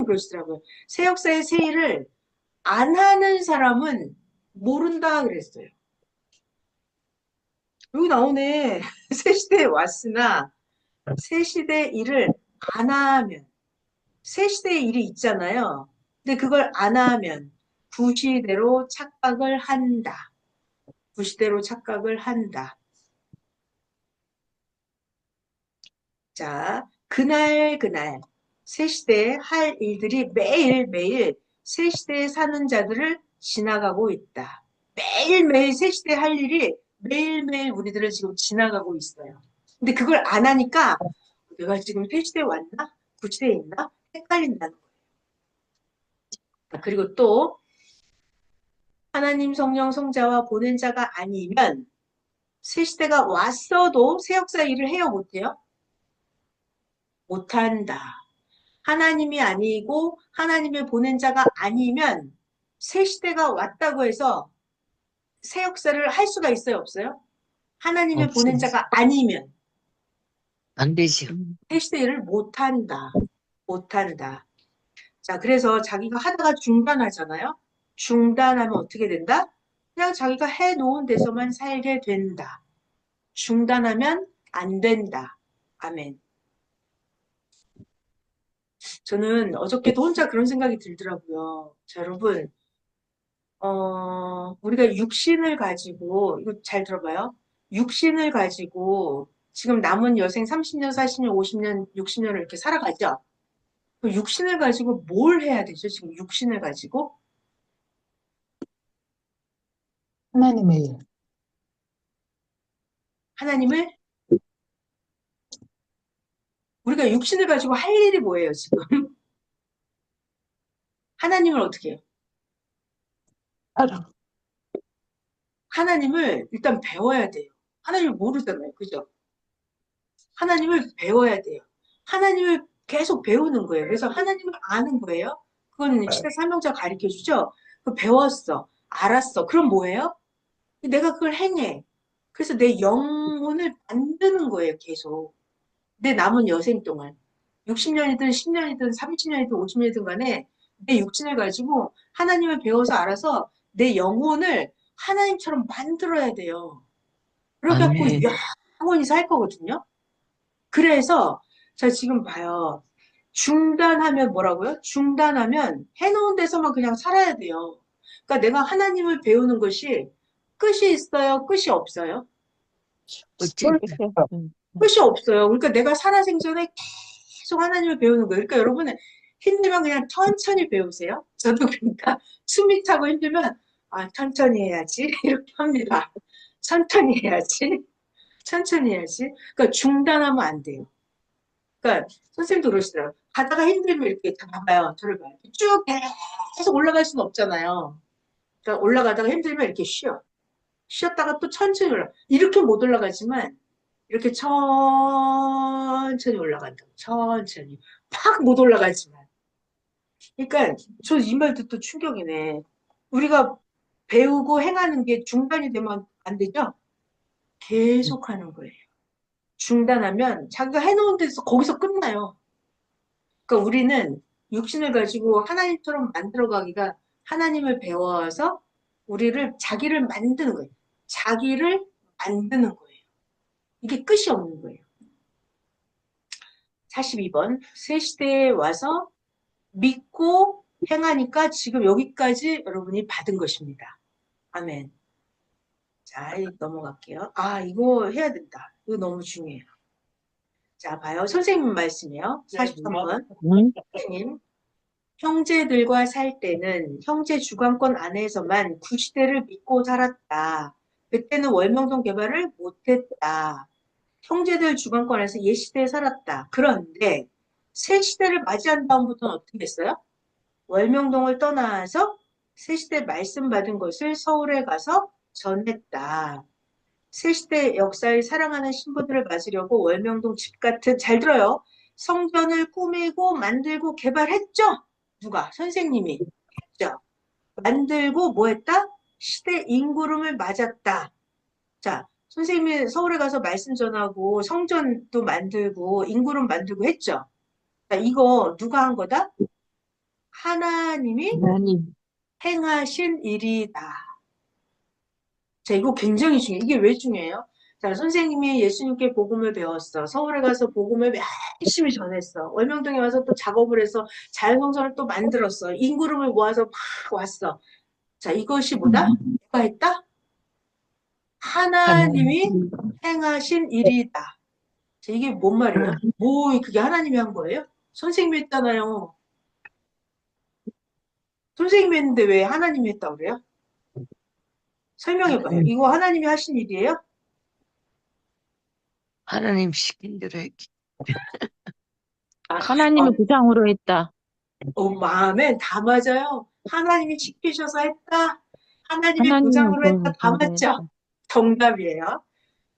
그러시더라고요. 새 역사의 새 일을 안 하는 사람은 모른다 그랬어요. 여기 나오네. 새 시대에 왔으나 새 시대 일을 안 하면, 새 시대의 일이 있잖아요. 근데 그걸 안 하면 구시대로 착각을 한다. 구시대로 착각을 한다. 자, 그날 새 시대에 할 일들이 매일매일 새 시대에 사는 자들을 지나가고 있다. 매일매일 새 시대에 할 일이 매일매일 우리들을 지금 지나가고 있어요. 근데 그걸 안 하니까 내가 지금 새 시대에 왔나? 구시대에 있나? 헷갈린다는 거예요. 그리고 또 하나님 성령 성자와 보낸 자가 아니면 새 시대가 왔어도 새 역사 일을 해요, 못해요? 못한다. 하나님이 아니고 하나님의 보낸 자가 아니면 새 시대가 왔다고 해서 새 역사를 할 수가 있어요, 없어요? 하나님의 보낸 없어요. 자가 아니면 안 되죠. 새 시대 일을 못한다. 못한다. 자, 그래서 자기가 하다가 중단하잖아요. 중단하면 어떻게 된다? 그냥 자기가 해놓은 데서만 살게 된다. 중단하면 안 된다. 아멘. 저는 어저께도 혼자 그런 생각이 들더라고요. 자, 여러분, 우리가 육신을 가지고, 이거 잘 들어봐요. 육신을 가지고 지금 남은 여생 30년, 40년, 50년, 60년을 이렇게 살아가죠. 그 육신을 가지고 뭘 해야 되죠? 지금 육신을 가지고? 하나님의 일. 하나님을, 우리가 육신을 가지고 할 일이 뭐예요, 지금? 하나님을 어떻게 해요? 알아. 하나님을 일단 배워야 돼요. 하나님을 모르잖아요. 그죠? 하나님을 배워야 돼요. 하나님을 계속 배우는 거예요. 그래서 하나님을 아는 거예요. 그거는 시대 설명자 가르쳐 주죠. 그 배웠어. 알았어. 그럼 뭐예요? 내가 그걸 행해. 그래서 내 영혼을 만드는 거예요. 계속. 내 남은 여생 동안. 60년이든 10년이든 30년이든 50년이든 간에 내 육신을 가지고 하나님을 배워서 알아서 내 영혼을 하나님처럼 만들어야 돼요. 그래갖고 아멘. 영원히 살 거거든요. 그래서 자 지금 봐요. 중단하면 뭐라고요? 중단하면 해놓은 데서만 그냥 살아야 돼요. 그러니까 내가 하나님을 배우는 것이 끝이 있어요? 끝이 없어요? 어찌 끝이 없어요. 그러니까 내가 살아생전에 계속 하나님을 배우는 거예요. 그러니까 여러분은 힘들면 그냥 천천히 배우세요. 저도 그러니까 숨이 차고 힘들면 아 천천히 해야지 이렇게 합니다. 천천히 해야지. 천천히 해야지. 그러니까 중단하면 안 돼요. 그러니까 선생님도 그러시더라고요. 가다가 힘들면 이렇게 봐봐요. 저를 봐요. 쭉 계속 올라갈 수는 없잖아요. 그러니까 올라가다가 힘들면 이렇게 쉬어. 쉬었다가 또 천천히 올라. 이렇게 못 올라가지만 이렇게 천천히 올라간다고. 천천히. 팍 못 올라가지만. 그러니까 저 이 말 듣도 충격이네. 우리가 배우고 행하는 게 중단이 되면 안 되죠? 계속 하는 거예요. 중단하면 자기가 해놓은 데서 거기서 끝나요. 그러니까 우리는 육신을 가지고 하나님처럼 만들어가기가 하나님을 배워서 우리를 자기를 만드는 거예요. 자기를 만드는 거예요. 이게 끝이 없는 거예요. 42번 새 시대에 와서 믿고 행하니까 지금 여기까지 여러분이 받은 것입니다. 아멘. 자, 넘어갈게요. 아, 이거 해야 된다. 이거 너무 중요해요. 자, 봐요. 선생님 말씀이에요. 43번. 선생님. 형제들과 살 때는 형제 주관권 안에서만 구시대를 믿고 살았다. 그때는 월명동 개발을 못했다. 형제들 주관권에서 옛시대에 살았다. 그런데 새 시대를 맞이한 다음부터는 어떻게 했어요? 월명동을 떠나서 새 시대 말씀 받은 것을 서울에 가서 전했다. 새 시대 역사에 사랑하는 신부들을 맞으려고 월명동 집 같은, 잘 들어요. 성전을 꾸미고 만들고 개발했죠? 누가? 선생님이 했죠. 만들고 뭐 했다? 시대 인구름을 맞았다. 자, 선생님이 서울에 가서 말씀 전하고 성전도 만들고 인구름 만들고 했죠. 자, 이거 누가 한 거다? 하나님이 하나님, 행하신 일이다. 자, 이거 굉장히 중요해요. 이게 왜 중요해요? 자, 선생님이 예수님께 복음을 배웠어. 서울에 가서 복음을 열심히 전했어. 월명동에 와서 또 작업을 해서 자연성전을 또 만들었어. 인구름을 모아서 막 왔어. 자, 이것이 뭐다? 누가 했다? 하나님이 하나님, 행하신 일이다. 자, 이게 뭔 말이에요? 뭐, 그게 하나님이 한 거예요? 선생님이 했잖아요. 선생님이 했는데 왜 하나님이 했다고 그래요? 설명해봐요. 이거 하나님이 하신 일이에요? 하나님 시킨 대로 했기. 하나님의 구상으로 했다. 마음에 다 맞아요. 하나님이 시키셔서 했다. 하나님의 하나님의 보장으로 했다. 다 구상으로 맞죠? 했다. 정답이에요.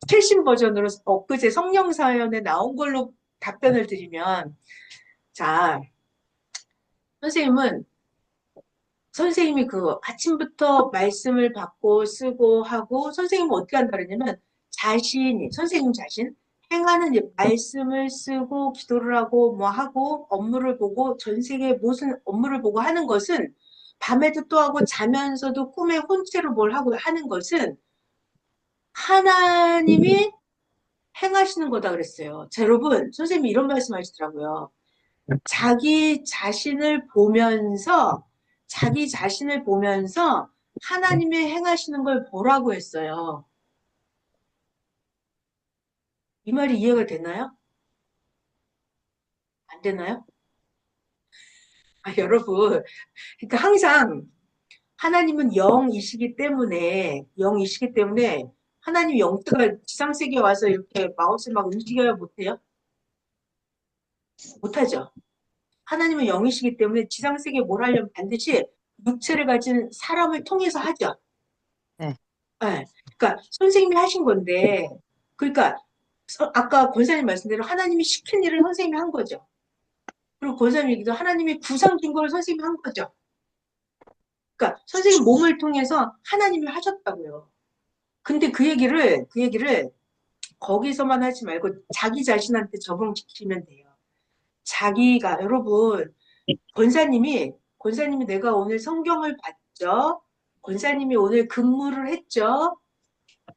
최신 버전으로 엊그제 성령 사연에 나온 걸로 답변을 드리면, 자, 선생님이 그 아침부터 말씀을 받고 쓰고 하고, 선생님은 어떻게 한다 그러냐면, 선생님 자신, 행하는 일, 말씀을 쓰고, 기도를 하고, 뭐 하고, 업무를 보고, 전 세계 무슨 업무를 보고 하는 것은, 밤에도 또 하고, 자면서도 꿈에 혼체로 뭘 하고 하는 것은, 하나님이 행하시는 거다 그랬어요. 자, 여러분, 선생님이 이런 말씀 하시더라고요. 자기 자신을 보면서 하나님의 행하시는 걸 보라고 했어요. 이 말이 이해가 되나요? 안 되나요? 여러분, 그러니까 항상 하나님은 영이시기 때문에 하나님 영자가 지상세계에 와서 이렇게 마우스를 막 움직여야 못해요? 못하죠. 하나님은 영이시기 때문에 지상세계에 뭘 하려면 반드시 육체를 가진 사람을 통해서 하죠. 네. 네. 그러니까 선생님이 하신 건데, 그러니까 아까 권사님 말씀대로 하나님이 시킨 일을 선생님이 한 거죠. 그리고 권사님 얘기도 하나님이 구상 준 걸 선생님이 한 거죠. 그러니까 선생님 몸을 통해서 하나님이 하셨다고요. 근데 그 얘기를 거기서만 하지 말고 자기 자신한테 적용시키면 돼요. 여러분, 권사님이 내가 오늘 성경을 봤죠? 권사님이 오늘 근무를 했죠?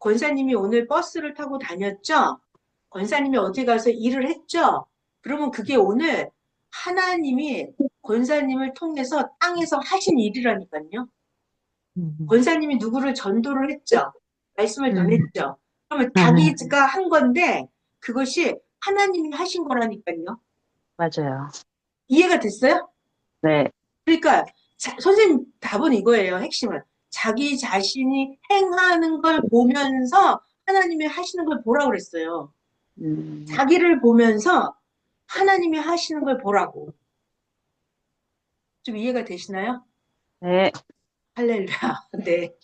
권사님이 오늘 버스를 타고 다녔죠? 권사님이 어디 가서 일을 했죠? 그러면 그게 오늘 하나님이 권사님을 통해서 땅에서 하신 일이라니까요. 권사님이 누구를 전도를 했죠? 말씀을 전했죠? 그러면 자기가 한 건데 그것이 하나님이 하신 거라니까요. 맞아요. 이해가 됐어요? 네. 그러니까 선생님 답은 이거예요. 핵심은. 자기 자신이 행하는 걸 보면서 하나님이 하시는 걸 보라고 그랬어요. 자기를 보면서 하나님이 하시는 걸 보라고. 좀 이해가 되시나요? 네. 할렐루야. 네.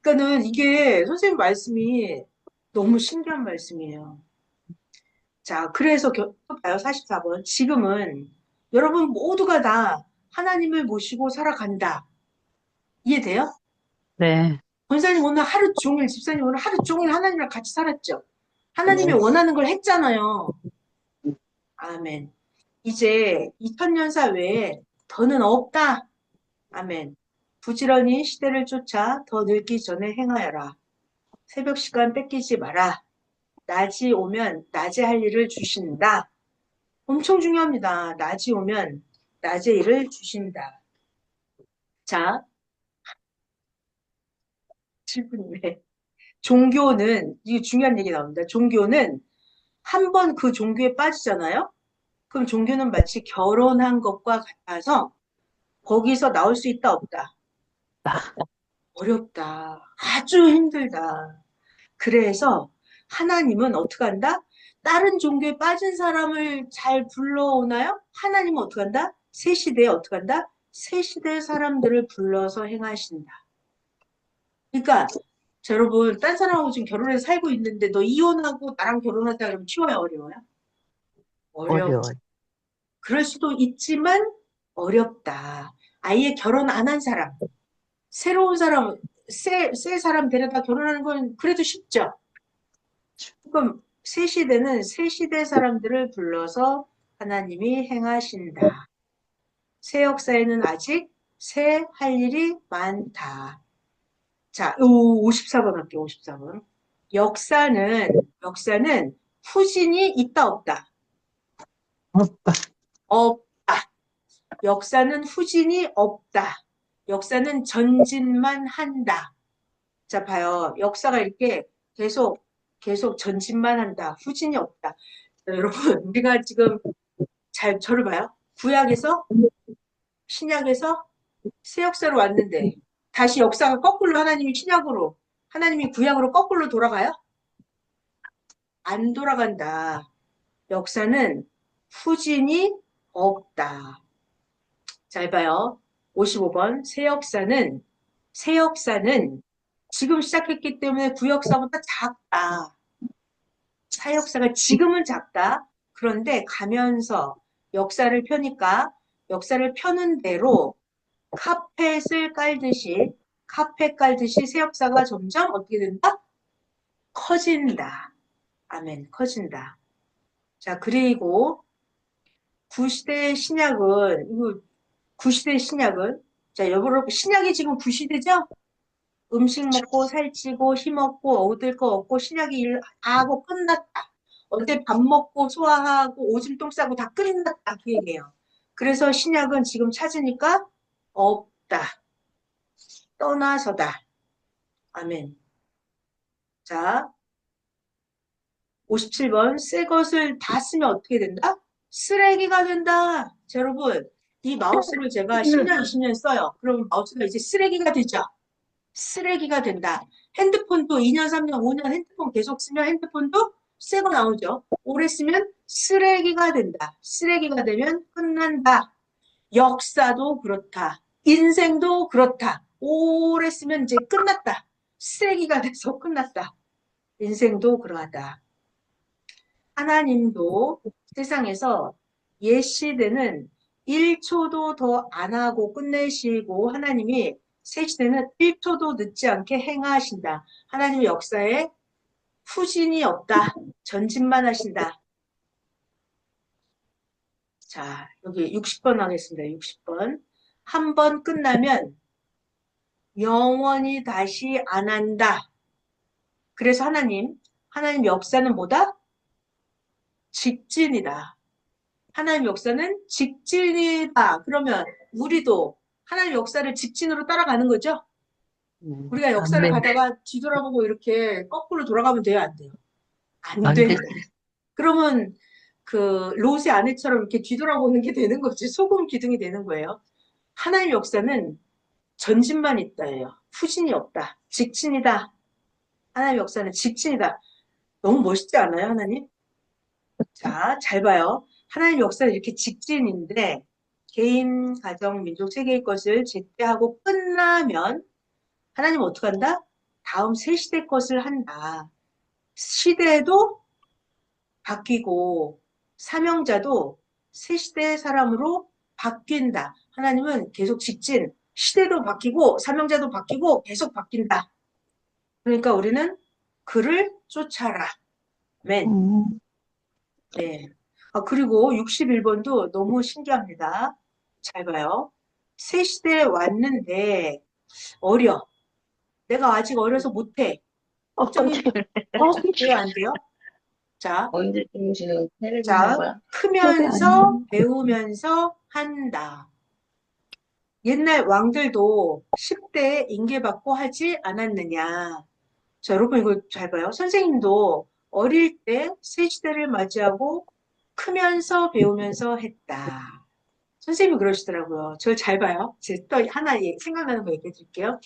그러니까는 이게 선생님 말씀이 너무 신기한 말씀이에요. 자, 그래서 또 봐요. 44번. 지금은 여러분 모두가 다 하나님을 모시고 살아간다. 이해돼요? 네. 권사님 오늘 하루 종일, 집사님 오늘 하루 종일 하나님이랑 같이 살았죠? 하나님이 네. 원하는 걸 했잖아요. 아멘. 이제 2000년 사회에 더는 없다. 아멘. 부지런히 시대를 쫓아 더 늙기 전에 행하여라. 새벽 시간 뺏기지 마라. 낮이 오면 낮에 할 일을 주신다. 엄청 중요합니다. 낮이 오면 낮에 일을 주신다. 자, 7분이네. 종교는, 이게 중요한 얘기 나옵니다. 종교는 한 번 그 종교에 빠지잖아요? 그럼 종교는 마치 결혼한 것과 같아서 거기서 나올 수 있다, 없다? 어렵다. 아주 힘들다. 그래서 하나님은 어떻게 한다? 다른 종교에 빠진 사람을 잘 불러오나요? 하나님은 어떻게 한다? 새 시대에 어떻게 한다? 새 시대 사람들을 불러서 행하신다. 그러니까 자, 여러분, 딴 사람하고 지금 결혼해서 살고 있는데 너 이혼하고 나랑 결혼하자 그러면 쉬워요, 어려워요? 어려워요. 그럴 수도 있지만 어렵다. 아예 결혼 안 한 사람, 새로운 사람, 새 사람 데려다 결혼하는 건 그래도 쉽죠. 그럼 새 시대는 새 시대 사람들을 불러서 하나님이 행하신다. 새 역사에는 아직 새 할 일이 많다. 자, 54번 할게요. 54번. 역사는 후진이 있다 없다. 없다. 없다. 역사는 후진이 없다. 역사는 전진만 한다. 자, 봐요. 역사가 이렇게 계속 전진만 한다. 후진이 없다. 자, 여러분, 우리가 지금 잘 저를 봐요. 구약에서 신약에서 새 역사로 왔는데 다시 역사가 거꾸로 하나님이 구약으로 거꾸로 돌아가요? 안 돌아간다. 역사는 후진이 없다. 잘 봐요. 55번. 새 역사는 지금 시작했기 때문에 구역사보다 작다. 새 역사가 지금은 작다. 그런데 가면서 역사를 펴니까 역사를 펴는 대로 카펫 깔듯이 새 역사가 점점 어떻게 된다? 커진다. 아멘. 커진다. 자, 그리고 구시대 신약은 자, 여러분 신약이 지금 구시대죠? 음식 먹고 살찌고 힘없고 얻을 거 없고 신약이 일 하고 끝났다. 어제 밥 먹고 소화하고 오줌 똥 싸고 다 끝났다. 그 얘기예요. 그래서 신약은 지금 찾으니까 없다. 떠나서다. 아멘. 자, 57번. 새 것을 다 쓰면 어떻게 된다? 쓰레기가 된다. 자, 여러분, 이 마우스를 제가 10년, 20년 써요. 그러면 마우스가 이제 쓰레기가 되죠? 쓰레기가 된다. 핸드폰도 2년, 3년, 5년 핸드폰 계속 쓰면 핸드폰도 새 거 나오죠. 오래 쓰면 쓰레기가 된다. 쓰레기가 되면 끝난다. 역사도 그렇다. 인생도 그렇다. 오래 쓰면 이제 끝났다. 쓰레기가 돼서 끝났다. 인생도 그러하다. 하나님도 세상에서 옛 시대는 1초도 더 안 하고 끝내시고 하나님이 새 시대는 1초도 늦지 않게 행하신다. 하나님의 역사에 후진이 없다. 전진만 하신다. 자, 여기 60번 하겠습니다. 60번. 한 번 끝나면 영원히 다시 안 한다. 그래서 하나님 역사는 뭐다? 직진이다. 하나님 역사는 직진이다. 그러면 우리도 하나님 역사를 직진으로 따라가는 거죠? 우리가 역사를 네. 가다가 뒤돌아보고 이렇게 거꾸로 돌아가면 돼요? 안 돼요? 안 안 돼. 돼. 그러면 그 롯의 아내처럼 이렇게 뒤돌아보는 게 되는 거지. 소금 기둥이 되는 거예요. 하나님 역사는 전진만 있다예요. 후진이 없다. 직진이다. 하나님 역사는 직진이다. 너무 멋있지 않아요, 하나님? 자, 잘 봐요. 하나님 역사는 이렇게 직진인데 개인, 가정, 민족, 세계의 것을 제때하고 끝나면 하나님은 어떻게 한다? 다음 새 시대 것을 한다. 시대도 바뀌고 사명자도 새 시대의 사람으로 바뀐다. 하나님은 계속 직진, 시대도 바뀌고 사명자도 바뀌고 계속 바뀐다. 그러니까 우리는 그를 쫓아라. 맨. 네. 그리고 61번도 너무 신기합니다. 잘 봐요. 새 시대에 왔는데 어려. 내가 아직 어려서 못해. 걱정이 왜 안 돼요? 자, 언제쯤이시는 테레비 자, 한 거야? 크면서 배우면서 한다. 옛날 왕들도 10대에 인계받고 하지 않았느냐. 자, 여러분 이거 잘 봐요. 선생님도 어릴 때 새 시대를 맞이하고 크면서 배우면서 했다. 선생님이 그러시더라고요. 저를 잘 봐요. 제가 또 하나 생각나는 거 얘기해 드릴게요.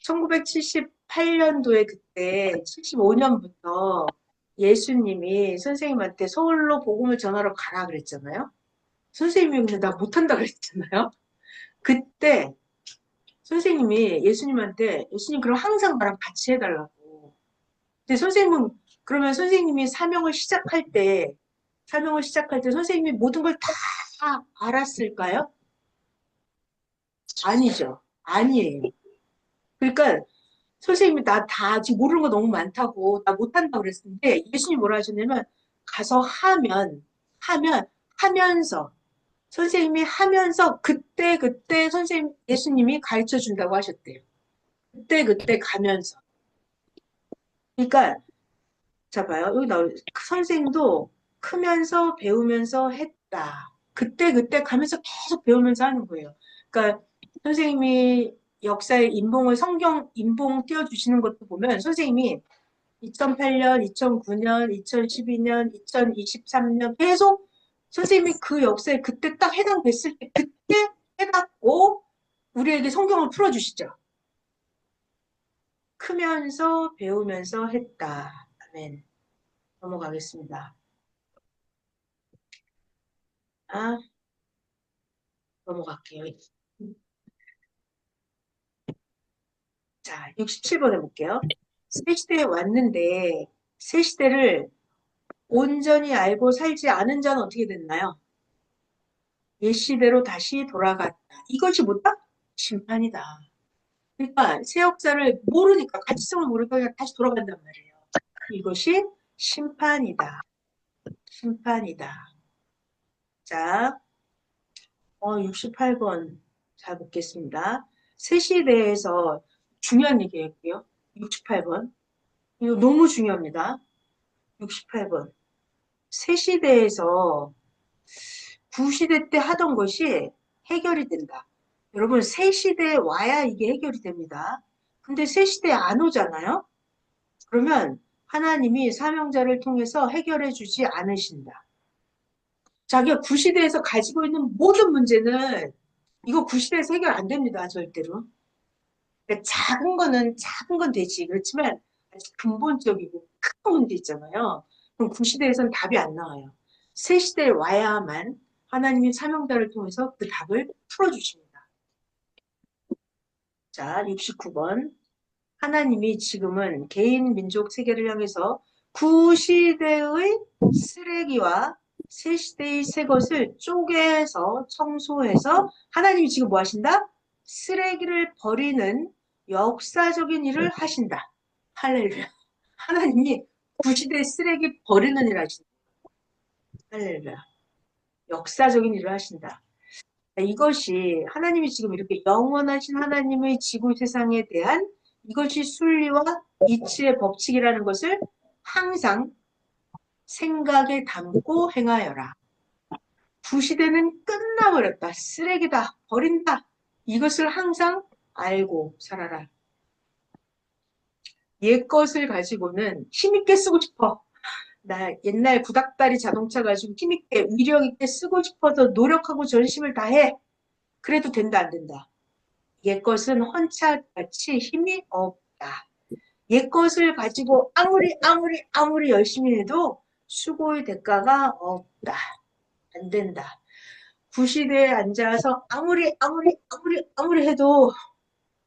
1978년도에 그때 75년부터 예수님이 선생님한테 서울로 복음을 전하러 가라 그랬잖아요. 선생님이 근데 나 못한다 그랬잖아요. 그때 선생님이 예수님한테 예수님 그럼 항상 나랑 같이 해달라고. 근데 선생님은 그러면 선생님이 사명을 시작할 때 선생님이 모든 걸 다 알았을까요? 아니죠. 아니에요. 그러니까 선생님이 나 다 아직 모르는 거 너무 많다고 나 못한다고 그랬는데 예수님이 뭐라 하셨냐면 가서 하면서 선생님이 하면서 그때 선생님 예수님이 가르쳐 준다고 하셨대요. 그때 가면서. 그러니까 자 봐요. 여기 나올 그 선생도 크면서 배우면서 했다. 그때 가면서 계속 배우면서 하는 거예요. 그러니까 선생님이 역사의 인봉을 성경 인봉 띄워주시는 것도 보면 선생님이 2008년, 2009년, 2012년, 2023년 계속 선생님이 그 역사에 그때 딱 해당됐을 때 그때 해갖고 우리에게 성경을 풀어주시죠. 크면서 배우면서 했다. 아멘. 넘어가겠습니다. 넘어갈게요. 자, 67번 해볼게요. 새 시대에 왔는데 새 시대를 온전히 알고 살지 않은 자는 어떻게 됐나요? 옛 시대로 다시 돌아갔다. 이것이 뭐다? 심판이다. 그러니까 새 역사를 모르니까 가치성을 모르니까 그냥 다시 돌아간단 말이에요. 이것이 심판이다. 심판이다. 자, 68번 잘 보겠습니다. 새 시대에서 중요한 얘기 할게요. 68번. 이거 너무 중요합니다. 68번. 새 시대에서 구시대 때 하던 것이 해결이 된다. 여러분, 새 시대에 와야 이게 해결이 됩니다. 근데 새 시대에 안 오잖아요? 그러면 하나님이 사명자를 통해서 해결해 주지 않으신다. 자기가 구시대에서 가지고 있는 모든 문제는 이거 구시대에서 해결 안 됩니다. 절대로. 그러니까 작은 건 되지. 그렇지만 아주 근본적이고 큰 문제 있잖아요. 그럼 구시대에서는 답이 안 나와요. 새 시대에 와야만 하나님이 사명자를 통해서 그 답을 풀어주십니다. 자, 69번. 하나님이 지금은 개인 민족 세계를 향해서 구시대의 쓰레기와 새 시대의 새 것을 쪼개서 청소해서 하나님이 지금 뭐 하신다? 쓰레기를 버리는 역사적인 일을 하신다. 할렐루야. 하나님이 구시대의 쓰레기 버리는 일을 하신다. 할렐루야. 역사적인 일을 하신다. 이것이 하나님이 지금 이렇게 영원하신 하나님의 지구 세상에 대한 이것이 순리와 이치의 법칙이라는 것을 항상 생각에 담고 행하여라. 구시대는 끝나버렸다. 쓰레기다. 버린다. 이것을 항상 알고 살아라. 옛 것을 가지고는 힘있게 쓰고 싶어. 나 옛날 구닥다리 자동차 가지고 힘있게 위력 있게 쓰고 싶어서 노력하고 전심을 다해. 그래도 된다 안 된다. 옛 것은 헌차같이 힘이 없다. 옛 것을 가지고 아무리 열심히 해도 수고의 대가가 없다. 안 된다. 구시대에 앉아서 아무리 해도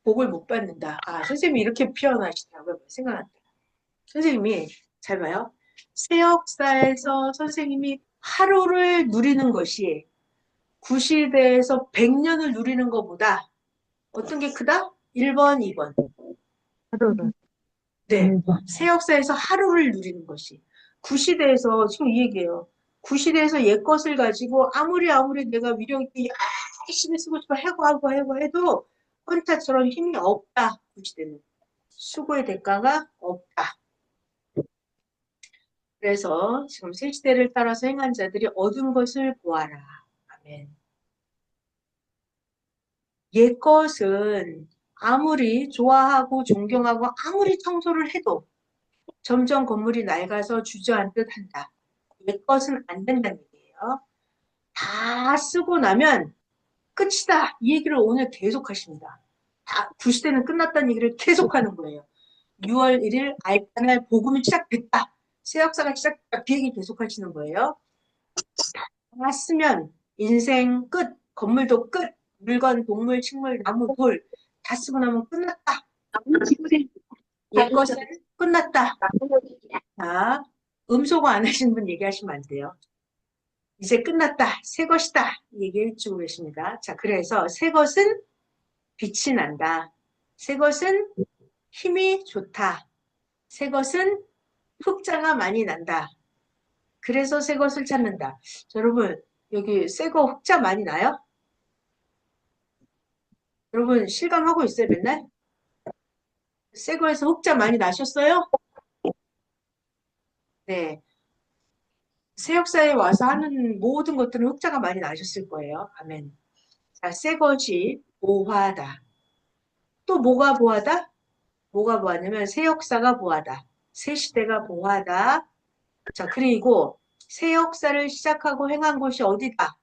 복을 못 받는다. 아, 선생님이 이렇게 표현하시더라고요. 생각난다. 선생님이 잘 봐요. 새 역사에서 선생님이 하루를 누리는 것이 구시대에서 100년을 누리는 것보다 어떤 게 크다? 1번, 2번. 하루를. 네. 새 역사에서 하루를 누리는 것이. 구시대에서, 지금 이 얘기예요. 구시대에서 옛 것을 가지고 아무리 내가 위력 있게 열심히 쓰고 싶어 하고 해도 헌차처럼 힘이 없다. 구시대는. 수고의 대가가 없다. 그래서 지금 새 시대를 따라서 행한 자들이 얻은 것을 보아라. 아멘. 옛 것은 아무리 좋아하고 존경하고 아무리 청소를 해도 점점 건물이 낡아서 주저앉듯 한다. 옛 것은 안 된다는 얘기예요. 다 쓰고 나면 끝이다. 이 얘기를 오늘 계속 하십니다. 구시대는 끝났다는 얘기를 계속하는 거예요. 6월 1일 알파날 복음이 시작됐다. 새 역사가 시작됐다. 그 얘기 계속 하시는 거예요. 다 쓰면 인생 끝, 건물도 끝, 물건, 동물, 식물, 나무, 돌 다 쓰고 나면 끝났다. 옛 것은 끝났다. 자, 음소거 안 하시는 분 얘기하시면 안 돼요. 이제 끝났다. 새 것이다. 얘기해 주고 계십니다. 자, 그래서 새 것은 빛이 난다. 새 것은 힘이 좋다. 새 것은 흑자가 많이 난다. 그래서 새 것을 찾는다. 자, 여러분, 여기 새 거 흑자 많이 나요? 여러분 실감하고 있어요, 맨날? 새 거에서 흑자 많이 나셨어요? 네. 세역사에 와서 하는 모든 것들은 흑자가 많이 나셨을 거예요. 아멘. 자, 새 것이 보화다. 또 뭐가 보화다? 뭐가 보화냐면 새 역사가 보화다. 새 시대가 보화다. 자, 그리고 새 역사를 시작하고 행한 곳이 어디다?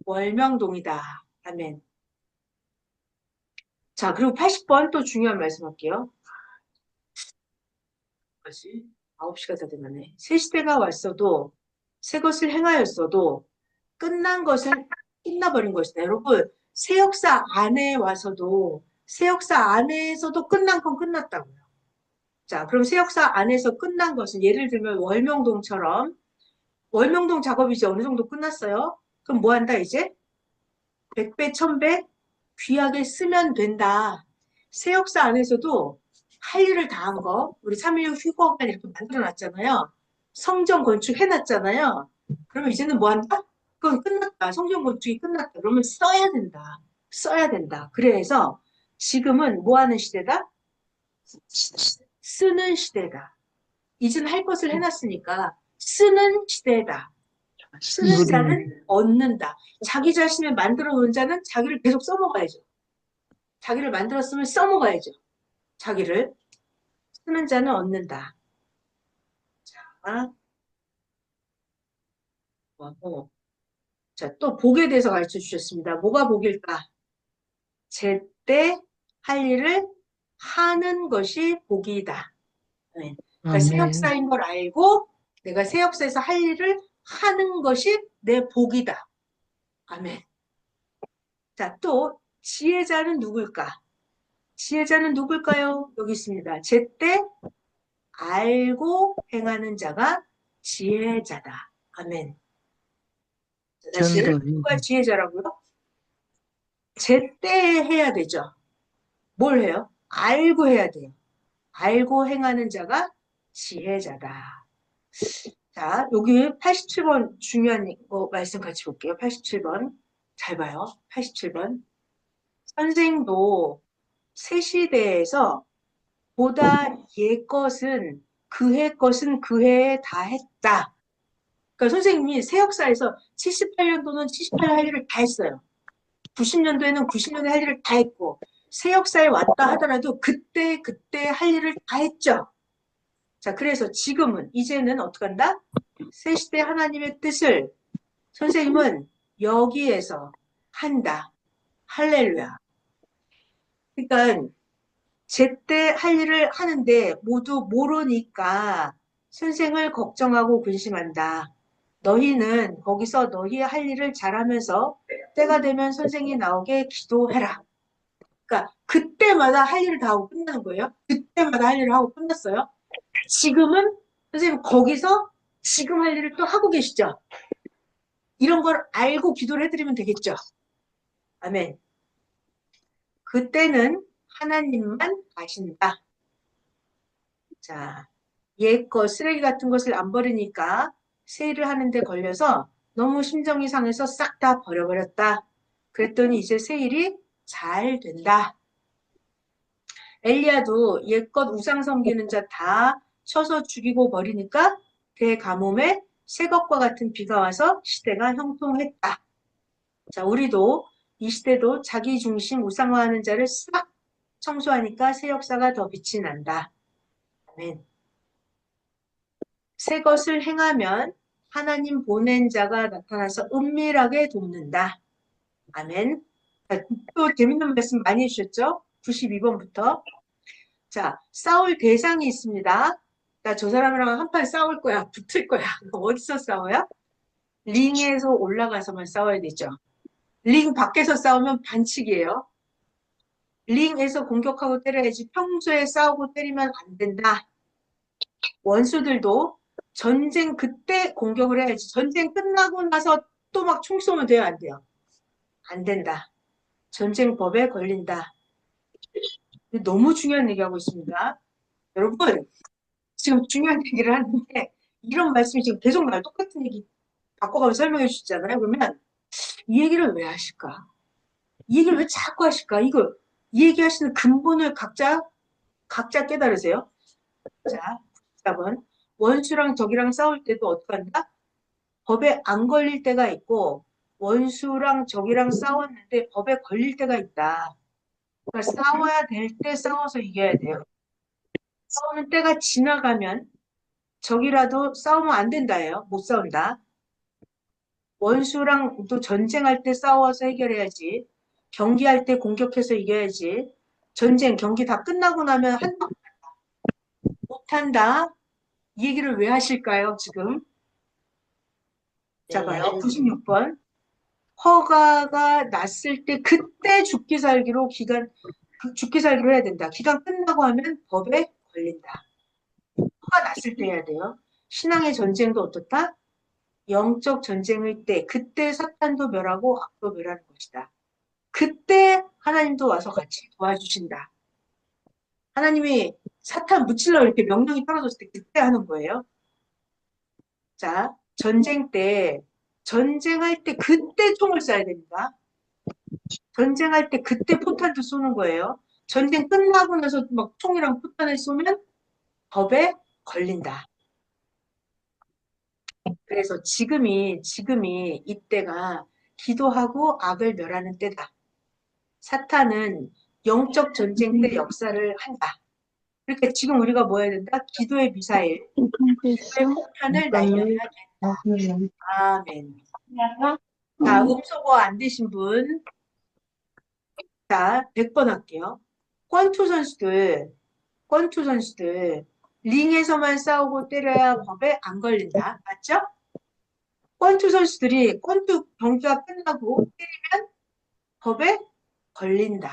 월명동이다. 아멘. 자, 그리고 80번 또 중요한 말씀 할게요. 뭐지? 9시가 다 되면네. 새 시대가 왔어도, 새 것을 행하였어도, 끝난 것은 끝나버린 것이다. 여러분, 새 역사 안에 와서도, 새 역사 안에서도 끝난 건 끝났다고요. 자, 그럼 새 역사 안에서 끝난 것은, 예를 들면 월명동처럼, 월명동 작업이 이제 어느 정도 끝났어요? 그럼 뭐 한다, 이제? 100배, 1000배 귀하게 쓰면 된다. 새 역사 안에서도 할 일을 다 한 거, 우리 3.16 휴거관 이렇게 만들어 놨잖아요. 성전 건축 해놨잖아요. 그러면 이제는 뭐 한다? 그건 끝났다. 성전 건축이 끝났다. 그러면 써야 된다. 써야 된다. 그래서 지금은 뭐 하는 시대다? 쓰는 시대다. 이제는 할 것을 해놨으니까 쓰는 시대다. 쓰는 자는 얻는다. 자기 자신을 만들어 놓은 자는 자기를 계속 써먹어야죠. 자기를 만들었으면 써먹어야죠. 자기를. 쓰는 자는 얻는다. 자, 자, 또 복에 대해서 가르쳐 주셨습니다. 뭐가 복일까? 제때 할 일을 하는 것이 복이다. 네. 그러니까 새 아멘. 역사인 걸 알고 내가 새 역사에서 할 일을 하는 것이 내 복이다. 아멘. 자, 또 지혜자는 누굴까? 지혜자는 누굴까요? 여기 있습니다. 제때 알고 행하는 자가 지혜자다. 아멘. 다시 전도인. 누가 지혜자라고요? 제때 해야 되죠. 뭘 해요? 알고 해야 돼요. 알고 행하는 자가 지혜자다. 자, 여기 87번 중요한 거 말씀 같이 볼게요. 87번. 잘 봐요. 87번. 선생도 새 시대에서 보다 옛 것은 그해 것은 그해에 다 했다. 그러니까 선생님이 새 역사에서 78년도는 78년 할 일을 다 했어요. 90년도에는 90년에 할 일을 다 했고 새 역사에 왔다 하더라도 그때 할 일을 다 했죠. 자, 그래서 지금은 이제는 어떻게 한다? 새 시대 하나님의 뜻을 선생님은 여기에서 한다. 할렐루야. 그러니까 제때 할 일을 하는데 모두 모르니까 선생을 걱정하고 근심한다. 너희는 거기서 너희의 할 일을 잘하면서 때가 되면 선생이 나오게 기도해라. 그러니까 그때마다 할 일을 다 하고 끝나는 거예요. 그때마다 할 일을 하고 끝났어요. 지금은 선생님 거기서 지금 할 일을 또 하고 계시죠. 이런 걸 알고 기도를 해드리면 되겠죠. 아멘. 그때는 하나님만 아신다. 자, 옛것 쓰레기 같은 것을 안 버리니까 새 일을 하는데 걸려서 너무 심정이 상해서 싹 다 버려버렸다. 그랬더니 이제 새 일이 잘 된다. 엘리야도 옛것 우상 섬기는 자 다 쳐서 죽이고 버리니까 대가뭄에 새것과 같은 비가 와서 시대가 형통했다. 자, 우리도 이 시대도 자기 중심 우상화하는 자를 싹 청소하니까 새 역사가 더 빛이 난다. 아멘. 새 것을 행하면 하나님 보낸 자가 나타나서 은밀하게 돕는다. 아멘. 자, 또 재밌는 말씀 많이 해주셨죠? 92번부터. 자, 싸울 대상이 있습니다. 나 저 사람이랑 한판 싸울 거야. 붙을 거야. 어디서 싸워요? 링에서 올라가서만 싸워야 되죠. 링 밖에서 싸우면 반칙이에요. 링에서 공격하고 때려야지 평소에 싸우고 때리면 안 된다. 원수들도 전쟁 그때 공격을 해야지. 전쟁 끝나고 나서 또 막 총 쏘면 돼요, 안 돼요? 안 된다. 전쟁법에 걸린다. 너무 중요한 얘기하고 있습니다. 여러분, 지금 중요한 얘기를 하는데 이런 말씀이 지금 계속 나와요. 똑같은 얘기 바꿔가면서 설명해 주시잖아요. 그러면 이 얘기를 왜 하실까? 이 얘기를 왜 자꾸 하실까? 이 얘기하시는 근본을 각자 깨달으세요. 자, 4번. 원수랑 적이랑 싸울 때도 어떻게 한다? 법에 안 걸릴 때가 있고, 원수랑 적이랑 싸웠는데 법에 걸릴 때가 있다. 그러니까 싸워야 될 때 싸워서 이겨야 돼요. 싸우는 때가 지나가면 적이라도 싸우면 안 된다예요. 못 싸운다. 원수랑 또 전쟁할 때 싸워서 해결해야지. 경기할 때 공격해서 이겨야지. 전쟁, 경기 다 끝나고 나면 한방 못한다. 이 얘기를 왜 하실까요, 지금? 자, 봐요. 96번. 허가가 났을 때 그때 죽기 살기로 죽기 살기로 해야 된다. 기간 끝나고 하면 법에 걸린다. 허가 났을 때 해야 돼요. 신앙의 전쟁도 어떻다? 영적 전쟁의 때, 그때 사탄도 멸하고 악도 멸하는 것이다. 그때 하나님도 와서 같이 도와주신다. 하나님이 사탄 묻히려고 이렇게 명령이 떨어졌을 때 그때 하는 거예요. 자, 전쟁할 때 그때 총을 쏴야 됩니다. 전쟁할 때 그때 포탄도 쏘는 거예요. 전쟁 끝나고 나서 막 총이랑 포탄을 쏘면 법에 걸린다. 그래서 지금이 이때가 기도하고 악을 멸하는 때다. 사탄은 영적 전쟁 때 역사를 한다. 그러니까 지금 우리가 뭐 해야 된다? 기도의 미사일, 기도의 폭탄을 날려야 된다. 아멘. 자, 음소거 안 되신 분. 자, 100번 할게요. 권투 선수들, 링에서만 싸우고 때려야 법에 안 걸린다. 맞죠? 권투 선수들이 권투 경기가 끝나고 때리면 법에 걸린다.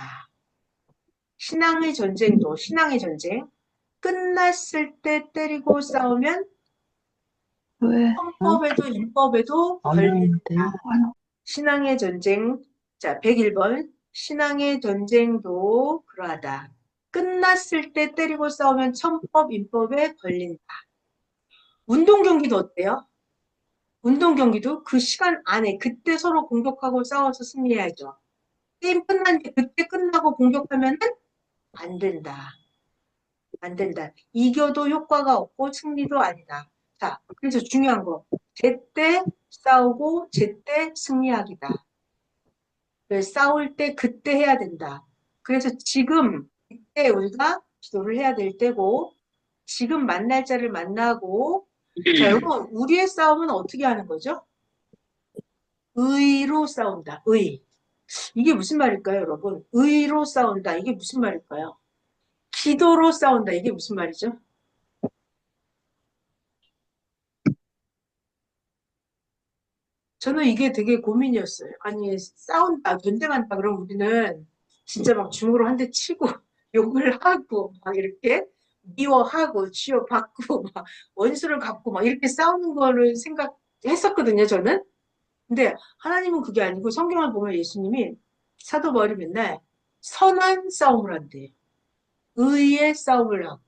신앙의 전쟁. 끝났을 때 때리고 싸우면 왜? 헌법에도 인법에도 걸린다. 신앙의 전쟁. 자, 101번. 신앙의 전쟁도 그러하다. 끝났을 때 때리고 싸우면 천법, 인법에 걸린다. 운동 경기도 어때요? 운동 경기도 그 시간 안에 그때 서로 공격하고 싸워서 승리해야죠. 게임 끝났는데 그때 끝나고 공격하면은 안 된다. 안 된다. 이겨도 효과가 없고 승리도 아니다. 자, 그래서 중요한 거. 제때 싸우고 제때 승리하기다. 그래서 싸울 때 그때 해야 된다. 그래서 지금 이때 우리가 기도를 해야 될 때고 지금 만날 자를 만나고 자, 여러분 우리의 싸움은 어떻게 하는 거죠? 의로 싸운다. 의. 이게 무슨 말일까요, 여러분? 의로 싸운다. 이게 무슨 말일까요? 기도로 싸운다. 이게 무슨 말이죠? 저는 이게 되게 고민이었어요. 아니, 싸운다, 전쟁한다, 그럼 우리는 진짜 막 주먹으로 한 대 치고, 욕을 하고, 막 이렇게 미워하고, 쥐어받고, 막 원수를 갚고, 막 이렇게 싸우는 거를 생각했었거든요, 저는. 근데 하나님은 그게 아니고 성경을 보면 예수님이 사도 바울이 맨날 선한 싸움을 한대요. 의의 싸움을 하고.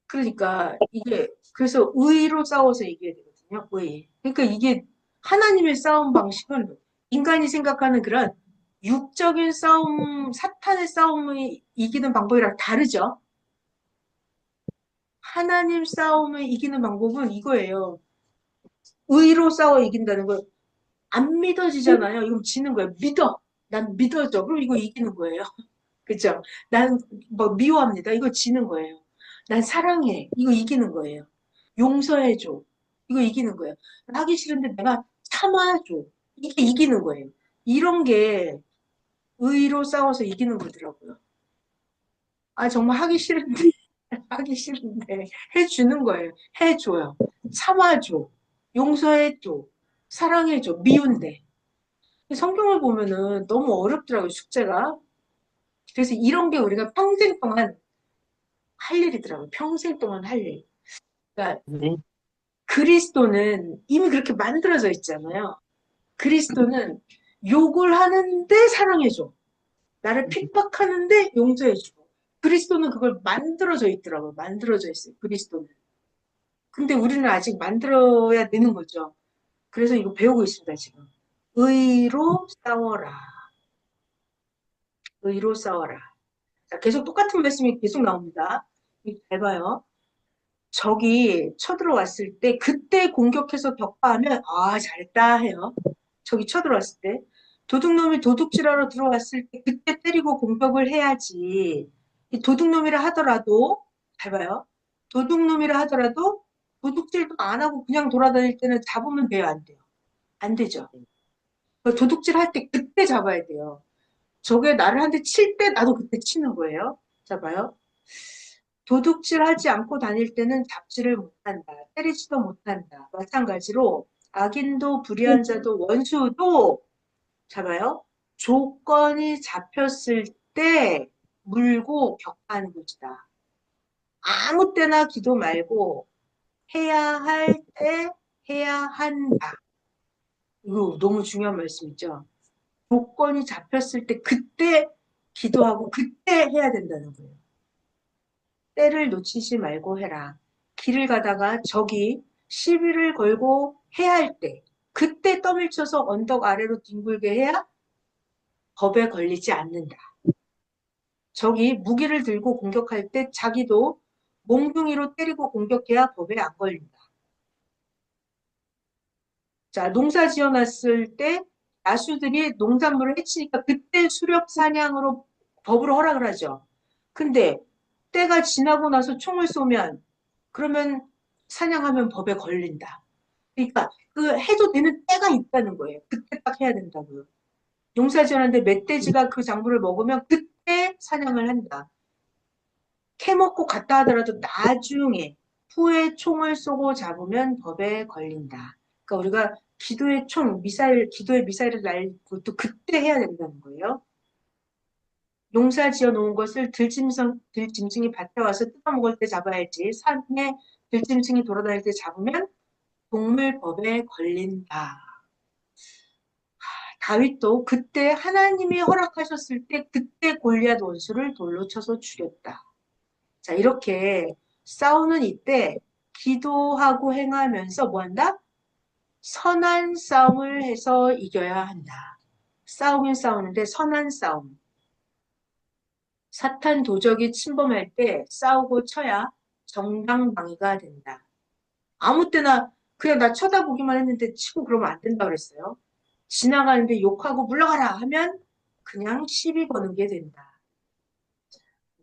그러니까 이게 그래서 의로 싸워서 이겨야 되거든요. 의. 그러니까 이게 하나님의 싸움 방식은 인간이 생각하는 그런 육적인 싸움, 사탄의 싸움을 이기는 방법이랑 다르죠. 하나님 싸움을 이기는 방법은 이거예요. 의로 싸워 이긴다는 거 안 믿어지잖아요. 이거 지는 거예요. 믿어. 난 믿어져. 그럼 이거 이기는 거예요. 그죠? 난 뭐 미워합니다. 이거 지는 거예요. 난 사랑해. 이거 이기는 거예요. 용서해줘. 이거 이기는 거예요. 하기 싫은데 내가 참아줘. 이게 이기는 거예요. 이런 게 의로 싸워서 이기는 거더라고요. 아, 정말 하기 싫은데, 하기 싫은데 해주는 거예요. 해줘요. 참아줘. 용서해줘. 사랑해줘. 미운데. 성경을 보면은 너무 어렵더라고요, 숙제가. 그래서 이런 게 우리가 평생 동안 할 일이더라고요. 평생 동안 할 일. 그러니까 네. 그리스도는 이미 그렇게 만들어져 있잖아요. 그리스도는 욕을 하는데 사랑해줘. 나를 핍박하는데 용서해주고. 그리스도는 그걸 만들어져 있더라고요. 만들어져 있어요. 그리스도는. 근데 우리는 아직 만들어야 되는 거죠. 그래서 이거 배우고 있습니다, 지금. 의로 싸워라. 의로 싸워라. 자, 계속 똑같은 말씀이 계속 나옵니다. 이거 잘 봐요. 적이 쳐들어왔을 때 그때 공격해서 격파하면 아 잘했다 해요. 적이 쳐들어왔을 때 도둑놈이 도둑질하러 들어왔을 때 그때 때리고 공격을 해야지. 이 도둑놈이라 하더라도 잘 봐요. 도둑놈이라 하더라도 도둑질도 안 하고 그냥 돌아다닐 때는 잡으면 돼요, 안 돼요? 안 되죠. 도둑질 할 때 그때 잡아야 돼요. 저게 나를 한 대 칠 때 나도 그때 치는 거예요. 자 봐요. 도둑질 하지 않고 다닐 때는 잡지를 못한다. 때리지도 못한다. 마찬가지로 악인도 불의한 자도 원수도 잡아요. 조건이 잡혔을 때 물고 격파하는 것이다. 아무 때나 기도 말고 해야 할 때 해야 한다. 이거 너무 중요한 말씀이죠. 조건이 잡혔을 때 그때 기도하고 그때 해야 된다는 거예요. 때를 놓치지 말고 해라. 길을 가다가 적이 시비를 걸고 해야 할 때, 그때 떠밀쳐서 언덕 아래로 뒹굴게 해야 법에 걸리지 않는다. 적이 무기를 들고 공격할 때 자기도 몽둥이로 때리고 공격해야 법에 안 걸린다. 자, 농사 지어놨을 때 야수들이 농작물을 해치니까 그때 수렵 사냥으로 법으로 허락을 하죠. 근데 때가 지나고 나서 총을 쏘면 그러면 사냥하면 법에 걸린다. 그러니까 그 해도 되는 때가 있다는 거예요. 그때 딱 해야 된다고요. 농사 지었는데 멧돼지가 그 작물을 먹으면 그때 사냥을 한다. 캐먹고 갔다 하더라도 나중에 후에 총을 쏘고 잡으면 법에 걸린다. 그러니까 우리가 기도의 총, 미사일, 기도의 미사일을 날 것도 그때 해야 된다는 거예요. 농사 지어 놓은 것을 들짐승이 밭에 와서 뜯어먹을 때 잡아야지. 산에 들짐승이 돌아다닐 때 잡으면 동물법에 걸린다. 다윗도 그때 하나님이 허락하셨을 때 그때 골리앗 원수를 돌로 쳐서 죽였다. 자, 이렇게 싸우는 이때 기도하고 행하면서 뭐 한다? 선한 싸움을 해서 이겨야 한다. 싸우긴 싸우는데 선한 싸움. 사탄 도적이 침범할 때 싸우고 쳐야 정당방위가 된다. 아무 때나 그냥 나 쳐다보기만 했는데 치고 그러면 안 된다 그랬어요. 지나가는데 욕하고 물러가라 하면 그냥 시비 거는 게 된다.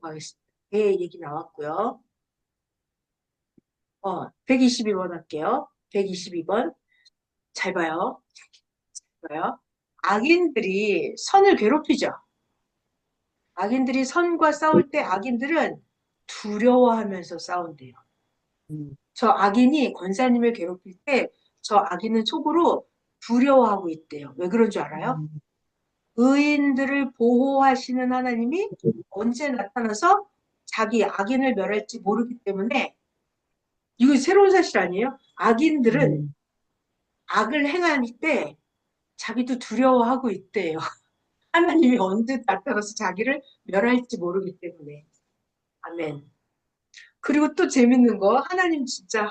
가겠습니다. 예, 얘기 나왔고요. 122번 할게요. 122번. 잘 봐요. 잘 봐요. 악인들이 선을 괴롭히죠. 악인들이 선과 싸울 때 악인들은 두려워하면서 싸운대요. 저 악인이 권사님을 괴롭힐 때 저 악인은 속으로 두려워하고 있대요. 왜 그런 줄 알아요? 의인들을 보호하시는 하나님이 언제 나타나서 자기 악인을 멸할지 모르기 때문에 이거 새로운 사실 아니에요? 악인들은 악을 행할 때 자기도 두려워하고 있대요. 하나님이 언제 나타나서 자기를 멸할지 모르기 때문에. 아멘. 그리고 또 재밌는 거 하나님 진짜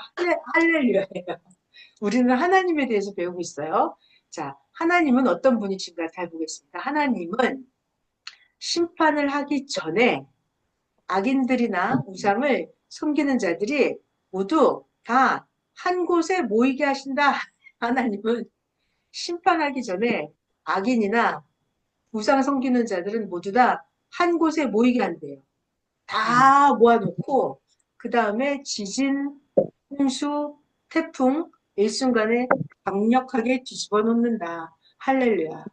할렐루야예요. 우리는 하나님에 대해서 배우고 있어요. 자, 하나님은 어떤 분이신가 잘 보겠습니다. 하나님은 심판을 하기 전에 악인들이나 우상을 섬기는 자들이 모두 다 한 곳에 모이게 하신다. 하나님은 심판하기 전에 악인이나 우상 섬기는 자들은 모두 다 한 곳에 모이게 한대요. 다 모아놓고 그 다음에 지진, 홍수, 태풍 일순간에 강력하게 뒤집어 놓는다. 할렐루야.